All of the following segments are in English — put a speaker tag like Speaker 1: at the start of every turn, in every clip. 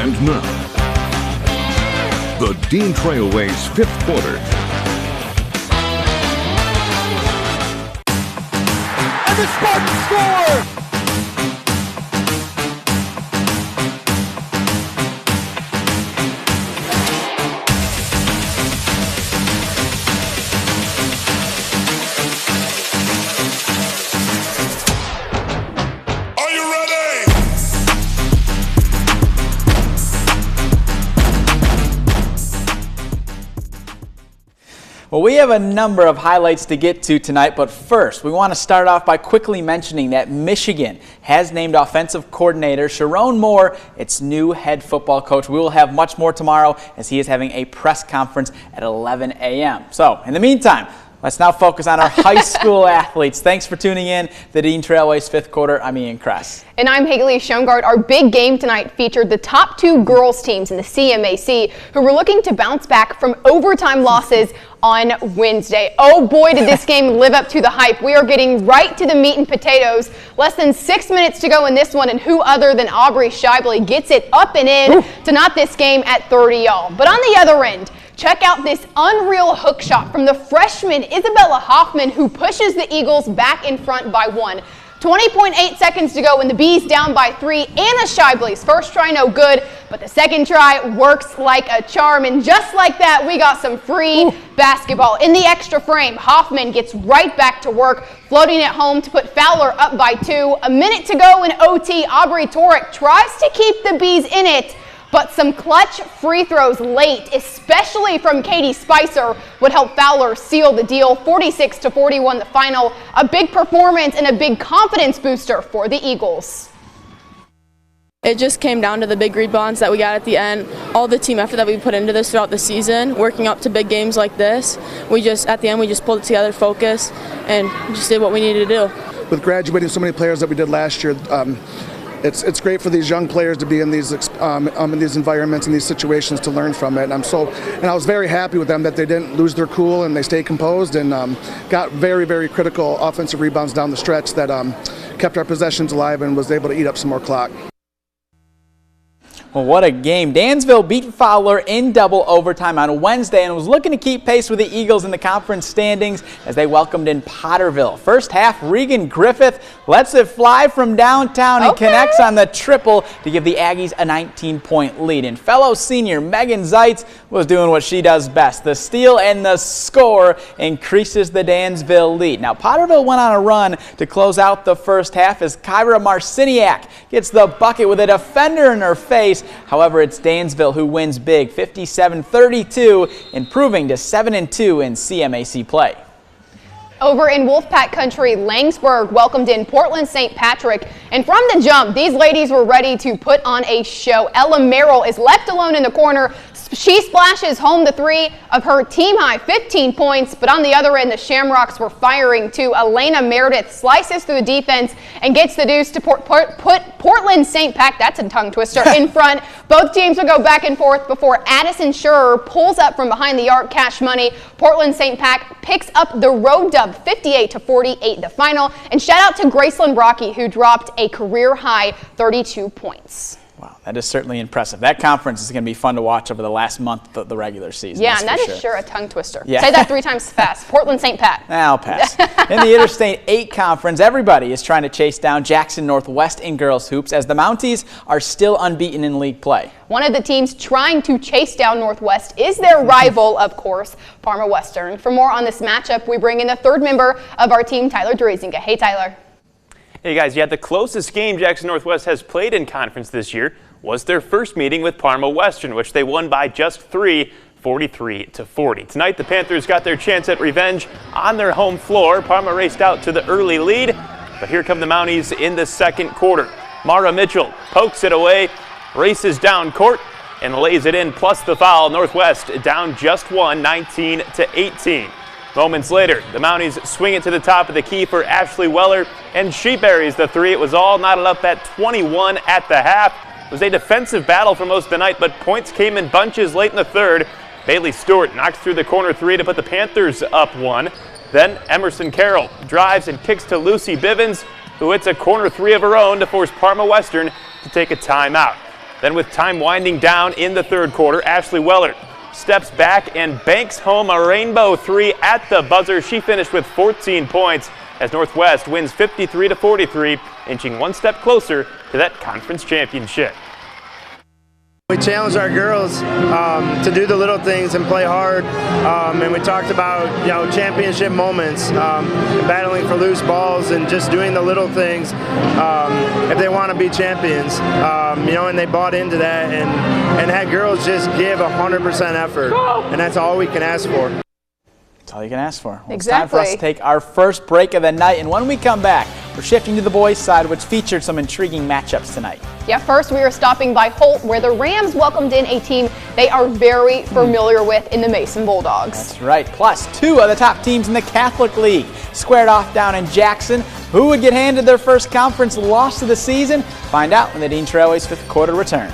Speaker 1: And now, the Dean Trailways fifth quarter.
Speaker 2: And the Spartans score!
Speaker 3: Well, we have a number of highlights to get to tonight, but first, we want to start off by quickly mentioning that Michigan has named offensive coordinator Sharon Moore its new head football coach. We will have much more tomorrow as he is having a press conference at 11 a.m. So, in the meantime, let's now focus on our high school athletes. Thanks for tuning in. The Dean Trailways fifth quarter. I'm Ian Kress.
Speaker 4: And I'm Haley Schoengard. Our big game tonight featured the top two girls teams in the CMAC who were looking to bounce back from overtime losses on Wednesday. Oh boy, did this game live up to the hype. We are getting right to the meat and potatoes. Less than 6 minutes to go in this one, and who other than Aubrey Shively gets it up and in to knot this game at 30 y'all. But on the other end, check out this unreal hook shot from the freshman Isabella Hoffman, who pushes the Eagles back in front by 1. 20.8 seconds to go when the Bees down by 3. Anna Shively's first try no good, but the second try works like a charm. And just like that, we got some free basketball. In the extra frame, Hoffman gets right back to work, floating it home to put Fowler up by 2. A minute to go in OT, Aubrey Torek tries to keep the Bees in it, but some clutch free throws late, especially from Katie Spicer, would help Fowler seal the deal. 46-41 the final. A big performance and a big confidence booster for the Eagles.
Speaker 5: It just came down to the big rebounds that we got at the end. All the team effort that we put into this throughout the season, working up to big games like this. At the end, we just pulled it together, focused, and just did what we needed to do.
Speaker 6: With graduating so many players that we did last year, it's great for these young players to be in these environments and these situations to learn from it. And I was very happy with them that they didn't lose their cool and they stayed composed and got very, very critical offensive rebounds down the stretch that kept our possessions alive and was able to eat up some more clock.
Speaker 3: Well, what a game. Dansville beat Fowler in double overtime on Wednesday and was looking to keep pace with the Eagles in the conference standings as they welcomed in Potterville. First half, Regan Griffith lets it fly from downtown and connects on the triple to give the Aggies a 19-point lead. And fellow senior Megan Zeitz was doing what she does best. The steal and the score increases the Dansville lead. Now, Potterville went on a run to close out the first half as Kyra Marciniak gets the bucket with a defender in her face. However, it's Dansville who wins big, 57-32, improving to 7-2 in CMAC play.
Speaker 4: Over in Wolfpack country, Langsburg welcomed in Portland St. Patrick, and from the jump, these ladies were ready to put on a show. Ella Merrill is left alone in the corner. She splashes home the 3 of her team-high 15 points, but on the other end, the Shamrocks were firing too. Elena Meredith slices through the defense and gets the deuce to put Portland St. Pat, that's a tongue twister, in front. Both teams will go back and forth before Addison Schurer pulls up from behind the arc, cash money. Portland St. Pat picks up the road dub, 58-48 the final. And shout out to Graceland Rocky, who dropped a career-high 32 points.
Speaker 3: Wow, that is certainly impressive. That conference is going to be fun to watch over the last month of the regular season.
Speaker 4: Yeah, and that is sure a tongue twister.
Speaker 3: Yeah.
Speaker 4: Say that 3 times fast. Portland St. Pat.
Speaker 3: I'll pass. In the Interstate 8 Conference, everybody is trying to chase down Jackson Northwest in girls hoops as the Mounties are still unbeaten in league play.
Speaker 4: One of the teams trying to chase down Northwest is their rival, of course, Parma Western. For more on this matchup, we bring in the third member of our team, Tyler Dreesinga. Hey, Tyler.
Speaker 7: Hey, guys. Yeah, the closest game Jackson Northwest has played in conference this year was their first meeting with Parma Western, which they won by just 3, 43-40. Tonight, the Panthers got their chance at revenge on their home floor. Parma raced out to the early lead, but here come the Mounties in the second quarter. Mara Mitchell pokes it away, races down court, and lays it in, plus the foul. Northwest down just 1, 19-18. Moments later, the Mounties swing it to the top of the key for Ashley Weller, and she buries the 3. It was all knotted up at 21 at the half. It was a defensive battle for most of the night, but points came in bunches late in the third. Bailey Stewart knocks through the corner 3 to put the Panthers up 1. Then Emerson Carroll drives and kicks to Lucy Bivens, who hits a corner 3 of her own to force Parma Western to take a timeout. Then with time winding down in the third quarter, Ashley Weller steps back and banks home a rainbow three at the buzzer. She finished with 14 points as Northwest wins 53-43, inching one step closer to that conference championship.
Speaker 8: We challenged our girls to do the little things and play hard, and we talked about championship moments, battling for loose balls and just doing the little things if they want to be champions, and they bought into that and had girls just give 100% effort, and that's all we can ask for.
Speaker 3: That's all you can ask for. Well,
Speaker 4: exactly.
Speaker 3: It's time for us to take our first break of the night, and when we come back, we're shifting to the boys' side, which featured some intriguing matchups tonight.
Speaker 4: Yeah, first we are stopping by Holt, where the Rams welcomed in a team they are very familiar with in the Mason Bulldogs.
Speaker 3: That's right. Plus, two of the top teams in the Catholic League squared off down in Jackson. Who would get handed their first conference loss of the season? Find out when the Dean Trailways fifth quarter returns.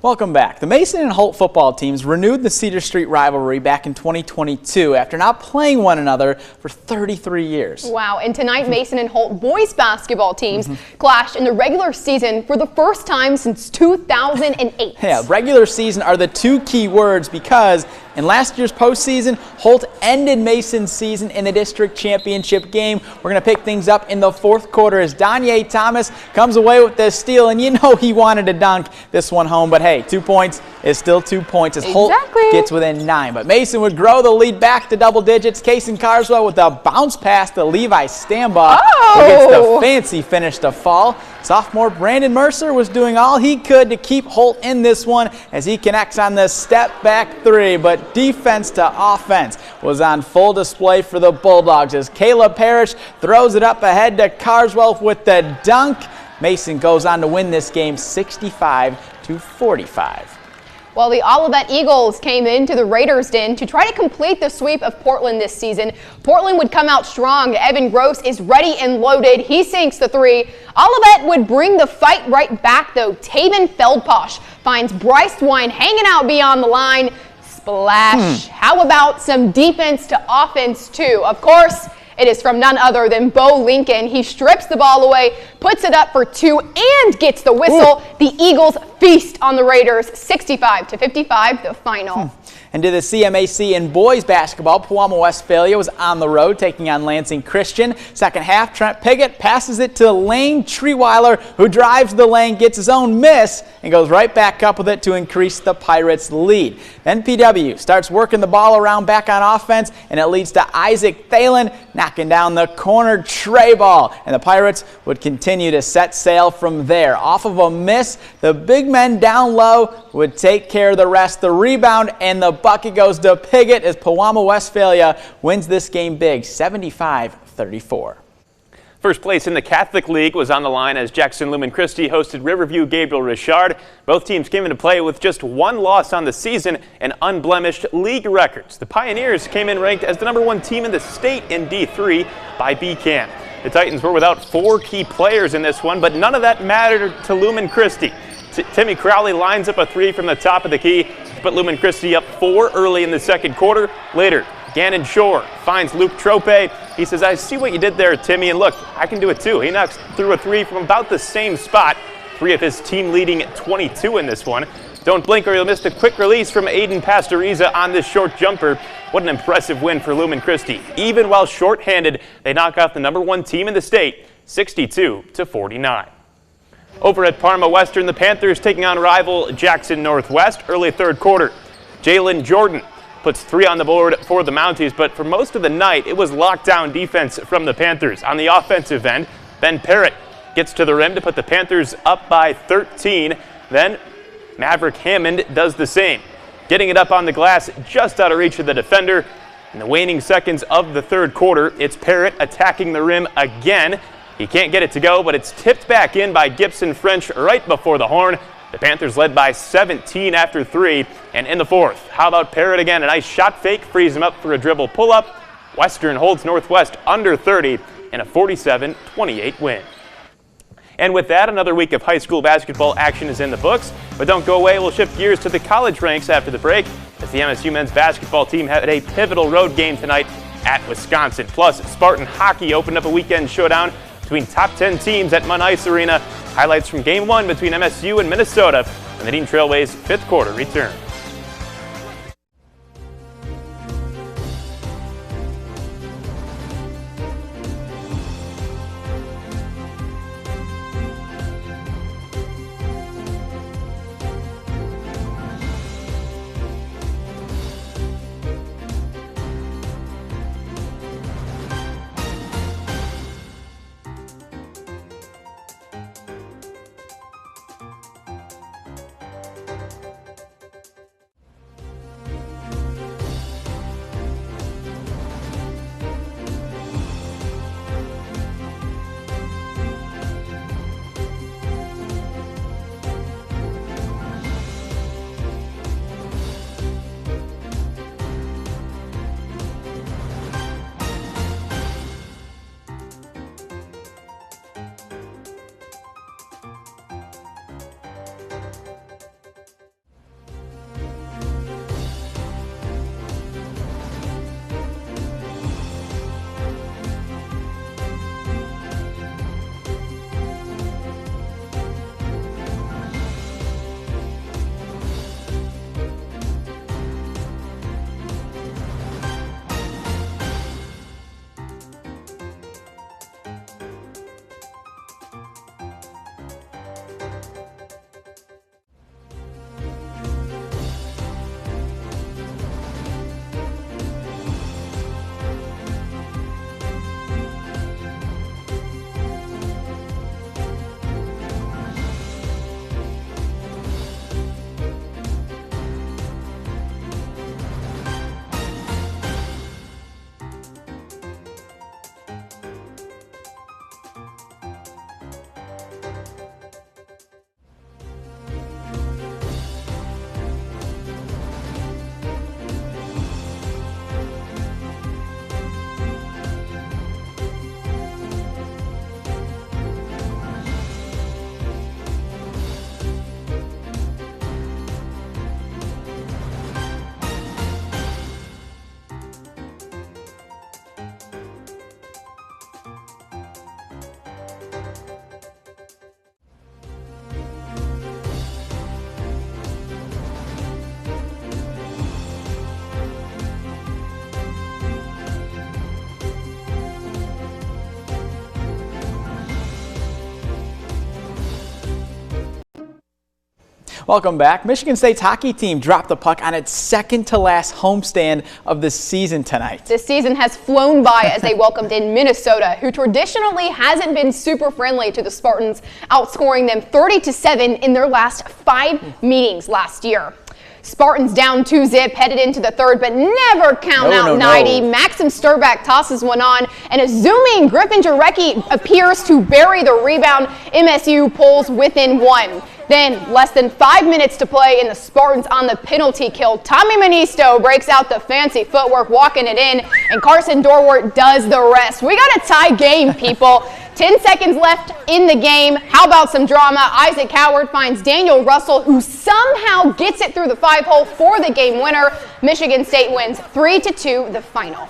Speaker 3: Welcome back. The Mason and Holt football teams renewed the Cedar Street rivalry back in 2022 after not playing one another for 33 years.
Speaker 4: Wow, and tonight Mason and Holt boys basketball teams clashed in the regular season for the first time since 2008.
Speaker 3: Yeah, regular season are the two key words because in last year's postseason, Holt ended Mason's season in the district championship game. We're going to pick things up in the fourth quarter as Danye Thomas comes away with the steal, and you know he wanted to dunk this one home, but hey, 2 points is still 2 points as Holt
Speaker 4: Exactly.
Speaker 3: gets within 9. But Mason would grow the lead back to double digits. Kaysen Carswell with a bounce pass to Levi Stambaugh, who gets the fancy finish to fall. Sophomore Brandon Mercer was doing all he could to keep Holt in this one as he connects on the step-back three. But defense to offense was on full display for the Bulldogs as Caleb Parrish throws it up ahead to Carswell with the dunk. Mason goes on to win this game 65-45.
Speaker 4: Well, the Olivet Eagles came into the Raiders' den to try to complete the sweep of Portland this season. Portland would come out strong. Evan Gross is ready and loaded. He sinks the three. Olivet would bring the fight right back, though. Taven Feldposh finds Bryce Wine hanging out beyond the line. Splash. How about some defense to offense, too? Of course, it is from none other than Bo Lincoln. He strips the ball away, puts it up for two, and gets the whistle. The Eagles feast on the Raiders, 65-55, the final.
Speaker 3: And to the CMAC in boys basketball, Pewamo Westphalia was on the road taking on Lansing Christian. Second half, Trent Piggott passes it to Lane Treeweiler, who drives the lane, gets his own miss, and goes right back up with it to increase the Pirates' lead. Then PW starts working the ball around back on offense, and it leads to Isaac Thalen knocking down the corner tray ball. And the Pirates would continue to set sail from there. Off of a miss, the big men down low would take care of the rest. The rebound and the bucket goes to Piggott as Pewamo Westphalia wins this game big, 75-34.
Speaker 7: First place in the Catholic League was on the line as Jackson Lumen Christi hosted Riverview Gabriel Richard. Both teams came into play with just one loss on the season and unblemished league records. The Pioneers came in ranked as the #1 team in the state in D3 by BCAM. The Titans were without 4 key players in this one, but none of that mattered to Lumen Christi. Timmy Crowley lines up a 3 from the top of the key to put Lumen Christi up 4 early in the second quarter. Later, Gannon Shore finds Luke Trope. He says, "I see what you did there, Timmy, and look, I can do it too." He knocks through a 3 from about the same spot. 3 of his team leading 22 in this one. Don't blink or you'll miss the quick release from Aiden Pastoriza on this short jumper. What an impressive win for Lumen Christi. Even while shorthanded, they knock off the #1 team in the state, 62-49. Over at Parma Western, the Panthers taking on rival Jackson Northwest early third quarter. Jalen Jordan puts 3 on the board for the Mounties, but for most of the night, it was lockdown defense from the Panthers. On the offensive end, Ben Parrott gets to the rim to put the Panthers up by 13. Then Maverick Hammond does the same, getting it up on the glass just out of reach of the defender. In the waning seconds of the third quarter, it's Parrott attacking the rim again. He can't get it to go, but it's tipped back in by Gibson French right before the horn. The Panthers led by 17 after 3, and in the fourth, how about Parrott again? A nice shot fake, frees him up for a dribble pull-up. Western holds Northwest under 30 in a 47-28 win. And with that, another week of high school basketball action is in the books. But don't go away, we'll shift gears to the college ranks after the break as the MSU men's basketball team had a pivotal road game tonight at Wisconsin. Plus, Spartan hockey opened up a weekend showdown between top 10 teams at Munn Ice Arena. Highlights from Game 1 between MSU and Minnesota when the Dean Trailways' 5th quarter return.
Speaker 3: Welcome back. Michigan State's hockey team dropped the puck on its second-to-last homestand of the season tonight.
Speaker 4: This season has flown by as they welcomed in Minnesota, who traditionally hasn't been super friendly to the Spartans, outscoring them 30-7 in their last 5 meetings last year. Spartans down 2-0 headed into the third, but never count out 90. Maxim Sturback tosses one on, and a zooming Griffin Jarecki appears to bury the rebound. MSU pulls within 1. Then, less than 5 minutes to play, and the Spartans on the penalty kill. Tommy Manisto breaks out the fancy footwork, walking it in, and Carson Dorwart does the rest. We got a tie game, people. 10 seconds left in the game. How about some drama? Isaac Howard finds Daniel Russell, who somehow gets it through the 5-hole for the game winner. Michigan State wins 3-2 the final.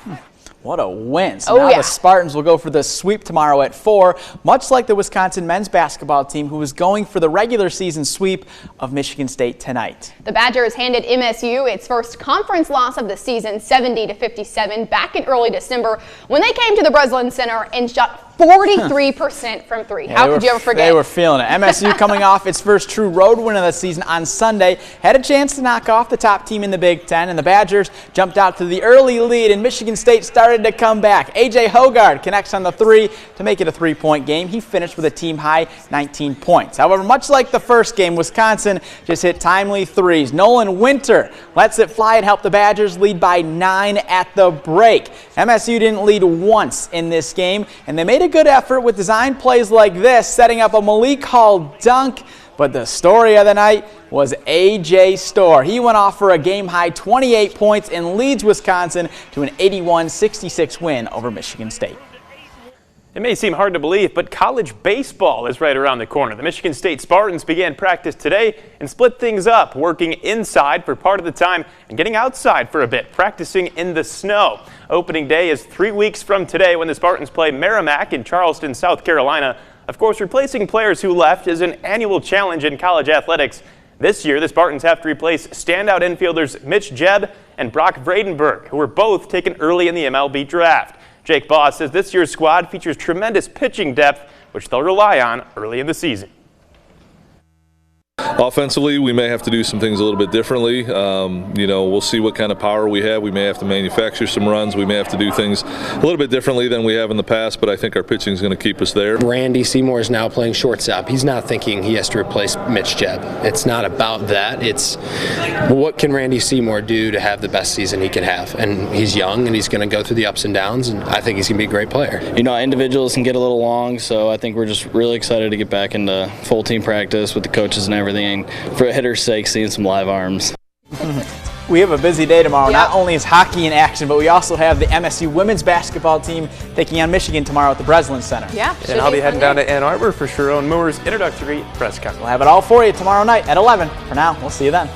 Speaker 3: What a win. So now the Spartans will go for the sweep tomorrow at 4, much like the Wisconsin men's basketball team, who was going for the regular season sweep of Michigan State tonight.
Speaker 4: The Badgers handed MSU its first conference loss of the season, 70-57, back in early December when they came to the Breslin Center and shot 43% from 3. How could you ever forget?
Speaker 3: They were feeling it. MSU, coming off its first true road win of the season on Sunday, had a chance to knock off the top team in the Big Ten, and the Badgers jumped out to the early lead, and Michigan State started to come back. A.J. Hogard connects on the 3 to make it a 3-point game. He finished with a team-high 19 points. However, much like the first game, Wisconsin just hit timely threes. Nolan Winter lets it fly and helped the Badgers lead by 9 at the break. MSU didn't lead once in this game, and they made a good effort with design plays like this, setting up a Malik Hall dunk. But the story of the night was A.J. Storr. He went off for a game-high 28 points and leads Wisconsin to an 81-66 win over Michigan State.
Speaker 7: It may seem hard to believe, but college baseball is right around the corner. The Michigan State Spartans began practice today and split things up, working inside for part of the time and getting outside for a bit, practicing in the snow. Opening day is 3 weeks from today when the Spartans play Merrimack in Charleston, South Carolina. Of course, replacing players who left is an annual challenge in college athletics. This year, the Spartans have to replace standout infielders Mitch Jebb and Brock Vradenberg, who were both taken early in the MLB draft. Jake Boss says this year's squad features tremendous pitching depth, which they'll rely on early in the season.
Speaker 9: Offensively, we may have to do some things a little bit differently. We'll see what kind of power we have. We may have to manufacture some runs. We may have to do things a little bit differently than we have in the past, but I think our pitching is going to keep us there.
Speaker 10: Randy Seymour is now playing shortstop. He's not thinking he has to replace Mitch Jebb. It's not about that. It's what can Randy Seymour do to have the best season he can have. And he's young, and he's going to go through the ups and downs, and I think he's going to be a great player.
Speaker 11: Individuals can get a little long, so I think we're just really excited to get back into full team practice with the coaches and everything. For a hitter's sake, seeing some live arms.
Speaker 3: We have a busy day tomorrow. Not only is hockey in action, but we also have the MSU women's basketball team taking on Michigan tomorrow at the Breslin Center.
Speaker 7: And I'll be heading down to Ann Arbor for Sharon Moore's introductory press conference.
Speaker 3: We'll have it all for you tomorrow night at 11. For now, we'll see you then.